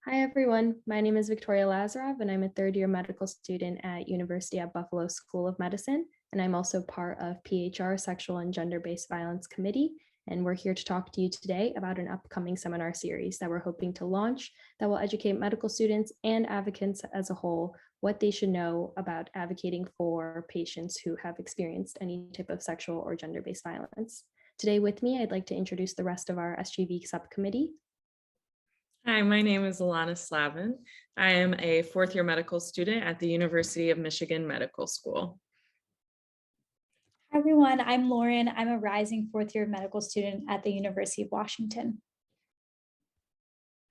Hi, everyone. My name is Victoria Lazarov, and I'm a third-year medical student at University at Buffalo School of Medicine. And I'm also part of PHR Sexual and Gender-Based Violence Committee. And we're here to talk to you today about an upcoming seminar series that we're hoping to launch that will educate medical students and advocates as a whole what they should know about advocating for patients who have experienced any type of sexual or gender-based violence. Today with me, I'd like to introduce the rest of our SGV subcommittee. Hi, my name is Alana Slavin. I am a fourth-year medical student at the University of Michigan Medical School. Hi everyone, I'm Lauren. I'm a rising fourth-year medical student at the University of Washington.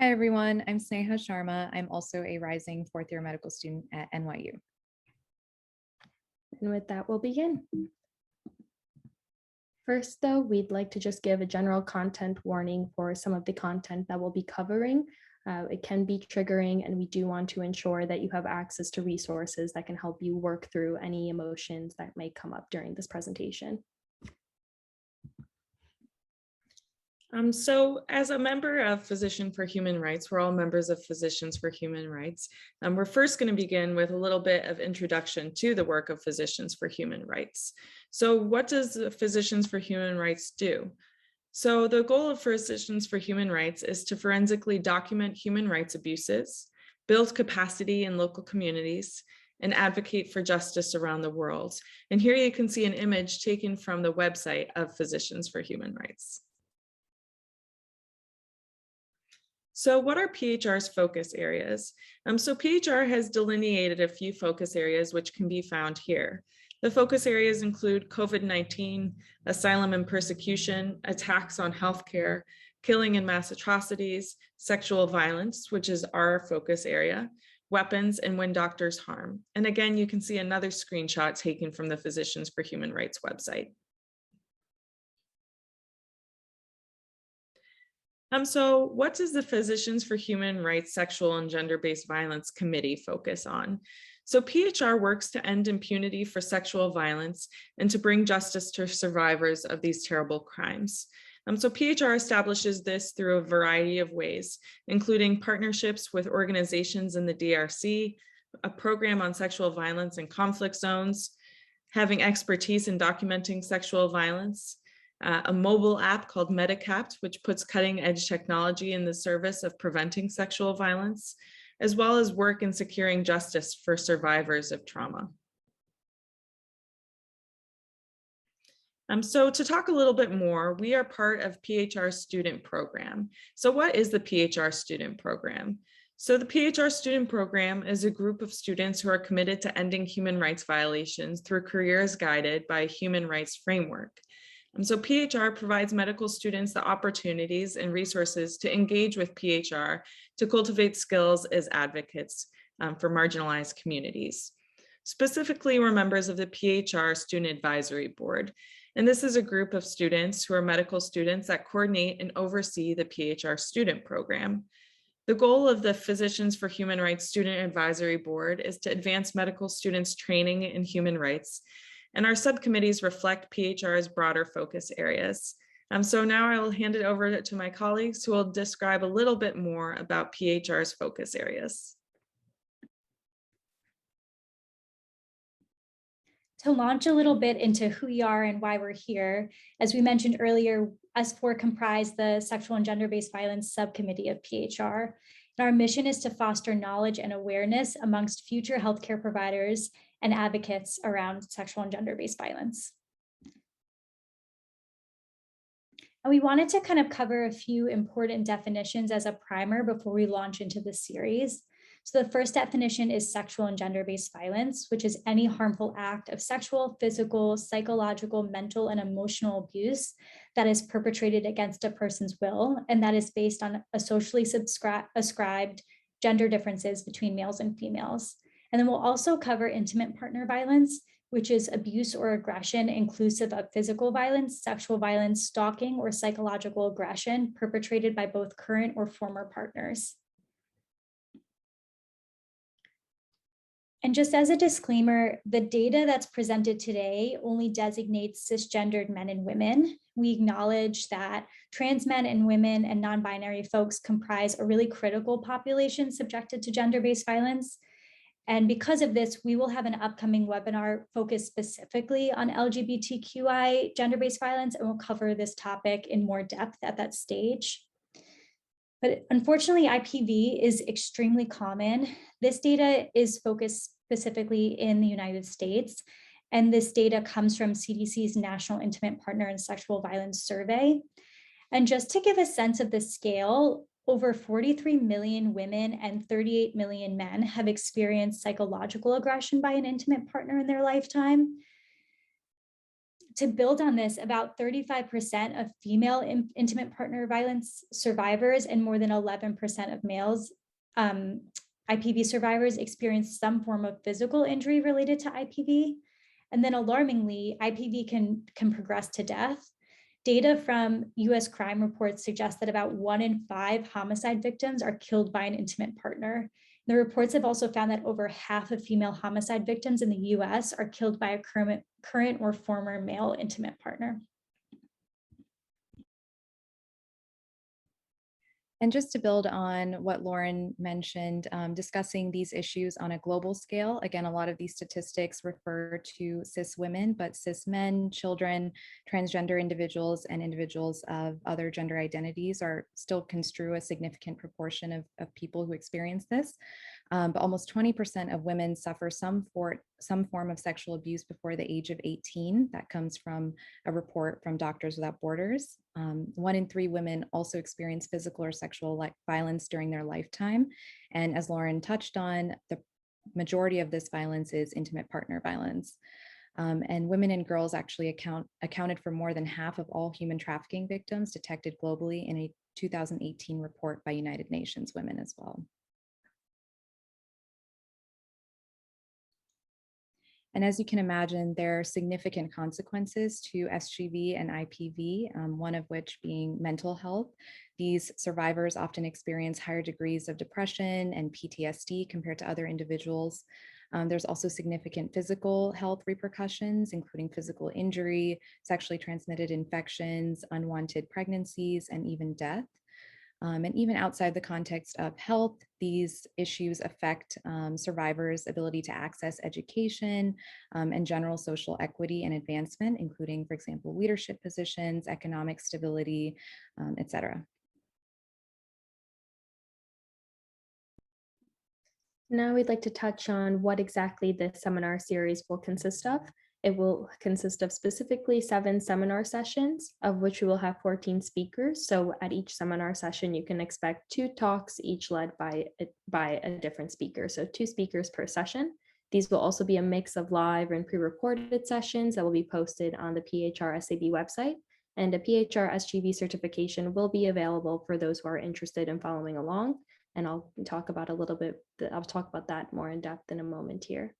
Hi everyone, I'm Sneha Sharma. I'm also a rising fourth-year medical student at NYU. And with that, we'll begin. First, though, we'd like to just give a general content warning for some of the content that we'll be covering. It can be triggering, and we do want to ensure that you have access to resources that can help you work through any emotions that may come up during this presentation. So as a member of Physicians for Human Rights, we're all members of Physicians for Human Rights. We're first going to begin with a little bit of introduction to the work of Physicians for Human Rights. So what does Physicians for Human Rights do? So the goal of Physicians for Human Rights is to forensically document human rights abuses, build capacity in local communities, and advocate for justice around the world. And here you can see an image taken from the website of Physicians for Human Rights. So what are PHR's focus areas? So PHR has delineated a few focus areas which can be found here. The focus areas include COVID-19, asylum and persecution, attacks on healthcare, killing and mass atrocities, sexual violence, which is our focus area, weapons, and when doctors harm. And again, you can see another screenshot taken from the Physicians for Human Rights website. So what does the Physicians for Human Rights Sexual and Gender-Based Violence Committee focus on? So PHR works to end impunity for sexual violence and to bring justice to survivors of these terrible crimes. So PHR establishes this through a variety of ways, including partnerships with organizations in the DRC, a program on sexual violence in conflict zones, having expertise in documenting sexual violence, a mobile app called Medicapt, which puts cutting edge technology in the service of preventing sexual violence, as well as work in securing justice for survivors of trauma. So to talk a little bit more, we are part of PHR's student program. So what is the PHR student program? So the PHR student program is a group of students who are committed to ending human rights violations through careers guided by a human rights framework. So PHR provides medical students the opportunities and resources to engage with PHR to cultivate skills as advocates for marginalized communities. Specifically, we're members of the PHR Student Advisory Board. And this is a group of students who are medical students that coordinate and oversee the PHR student program. The goal of the Physicians for Human Rights Student Advisory Board is to advance medical students' training in human rights, and our subcommittees reflect PHR's broader focus areas. So now I will hand it over to my colleagues who will describe a little bit more about PHR's focus areas. To launch a little bit into who we are and why we're here, as we mentioned earlier, us four comprise the Sexual and Gender-Based Violence Subcommittee of PHR. And our mission is to foster knowledge and awareness amongst future healthcare providers and advocates around sexual and gender-based violence. And we wanted to kind of cover a few important definitions as a primer before we launch into the series. So the first definition is sexual and gender-based violence, which is any harmful act of sexual, physical, psychological, mental, and emotional abuse that is perpetrated against a person's will, and that is based on a socially ascribed gender differences between males and females. And then we'll also cover intimate partner violence, which is abuse or aggression inclusive of physical violence, sexual violence, stalking, or psychological aggression perpetrated by both current or former partners. And just as a disclaimer, the data that's presented today only designates cisgendered men and women. We acknowledge that trans men and women and non-binary folks comprise a really critical population subjected to gender-based violence. And because of this, we will have an upcoming webinar focused specifically on LGBTQI gender-based violence, and we'll cover this topic in more depth at that stage. But unfortunately, IPV is extremely common. This data is focused specifically in the United States, and this data comes from CDC's National Intimate Partner and Sexual Violence Survey. And just to give a sense of the scale, over 43 million women and 38 million men have experienced psychological aggression by an intimate partner in their lifetime. To build on this, about 35% of female intimate partner violence survivors and more than 11% of males IPV survivors experience some form of physical injury related to IPV. And then alarmingly, IPV can progress to death. Data from US crime reports suggest that about 1 in 5 homicide victims are killed by an intimate partner. The reports have also found that over half of female homicide victims in the US are killed by a current or former male intimate partner. And just to build on what Lauren mentioned, discussing these issues on a global scale, again, a lot of these statistics refer to cis women, but cis men, children, transgender individuals, and individuals of other gender identities are still construe a significant proportion of people who experience this. But almost 20% of women suffer some form of sexual abuse before the age of 18. That comes from a report from Doctors Without Borders. 1 in 3 women also experience physical or sexual violence during their lifetime. And as Lauren touched on, the majority of this violence is intimate partner violence. And women and girls actually accounted for more than half of all human trafficking victims detected globally in a 2018 report by United Nations Women as well. And as you can imagine, there are significant consequences to SGV and IPV, one of which being mental health. These survivors often experience higher degrees of depression and PTSD compared to other individuals. There's also significant physical health repercussions, including physical injury, sexually transmitted infections, unwanted pregnancies, and even death. And even outside the context of health, these issues affect survivors' ability to access education and general social equity and advancement, including, for example, leadership positions, economic stability, et cetera. Now we'd like to touch on what exactly this seminar series will consist of. It will consist of specifically 7 seminar sessions, of which we will have 14 speakers. So at each seminar session, you can expect 2 talks, each led by a different speaker. So 2 speakers per session. These will also be a mix of live and pre-recorded sessions that will be posted on the PHR SAB website. And a PHR SGV certification will be available for those who are interested in following along. And I'll talk about that more in depth in a moment here.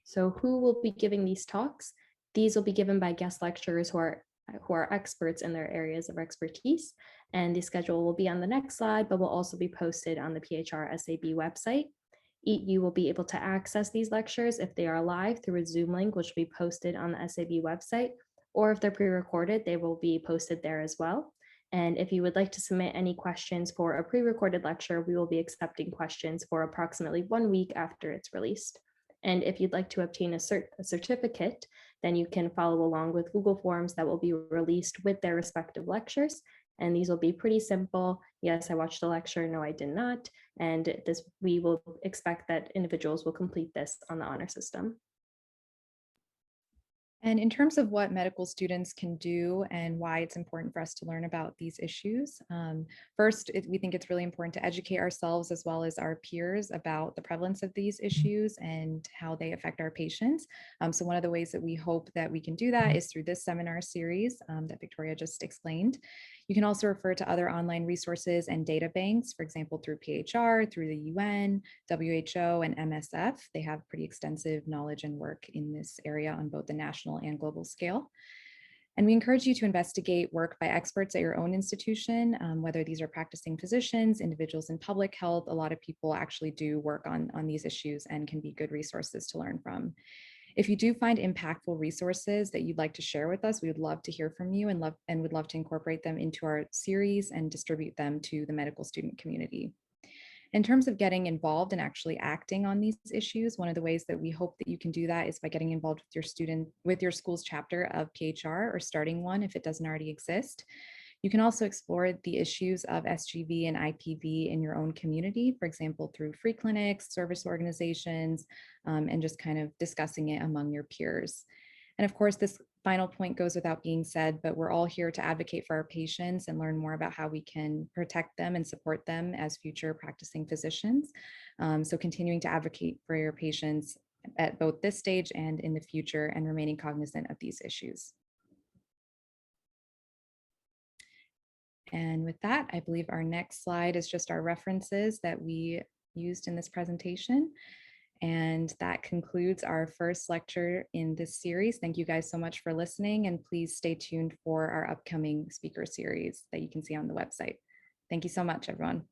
So who will be giving these talks? These will be given by guest lecturers who are experts in their areas of expertise. And the schedule will be on the next slide, but will also be posted on the PHR SAB website. You will be able to access these lectures if they are live through a Zoom link, which will be posted on the SAB website, or if they're pre-recorded, they will be posted there as well. And if you would like to submit any questions for a pre-recorded lecture, we will be accepting questions for approximately 1 week after it's released. And if you'd like to obtain a certificate, then you can follow along with Google Forms that will be released with their respective lectures. And these will be pretty simple. Yes, I watched the lecture. No, I did not. And we will expect that individuals will complete this on the honor system. And in terms of what medical students can do and why it's important for us to learn about these issues, first, we think it's really important to educate ourselves as well as our peers about the prevalence of these issues and how they affect our patients. So one of the ways that we hope that we can do that is through this seminar series that Victoria just explained. You can also refer to other online resources and data banks, for example, through PHR, through the UN, WHO, and MSF. They have pretty extensive knowledge and work in this area on both the national and global scale. And we encourage you to investigate work by experts at your own institution, whether these are practicing physicians, individuals in public health. A lot of people actually do work on these issues and can be good resources to learn from. If you do find impactful resources that you'd like to share with us, we would love to hear from you and would love to incorporate them into our series and distribute them to the medical student community. In terms of getting involved and actually acting on these issues, one of the ways that we hope that you can do that is by getting involved with your school's chapter of PHR or starting one if it doesn't already exist. You can also explore the issues of SGV and IPV in your own community, for example, through free clinics, service organizations, and just kind of discussing it among your peers. And of course, this final point goes without being said, but we're all here to advocate for our patients and learn more about how we can protect them and support them as future practicing physicians. So continuing to advocate for your patients at both this stage and in the future and remaining cognizant of these issues. And with that, I believe our next slide is just our references that we used in this presentation. And that concludes our first lecture in this series. Thank you guys so much for listening, and please stay tuned for our upcoming speaker series that you can see on the website. Thank you so much, everyone.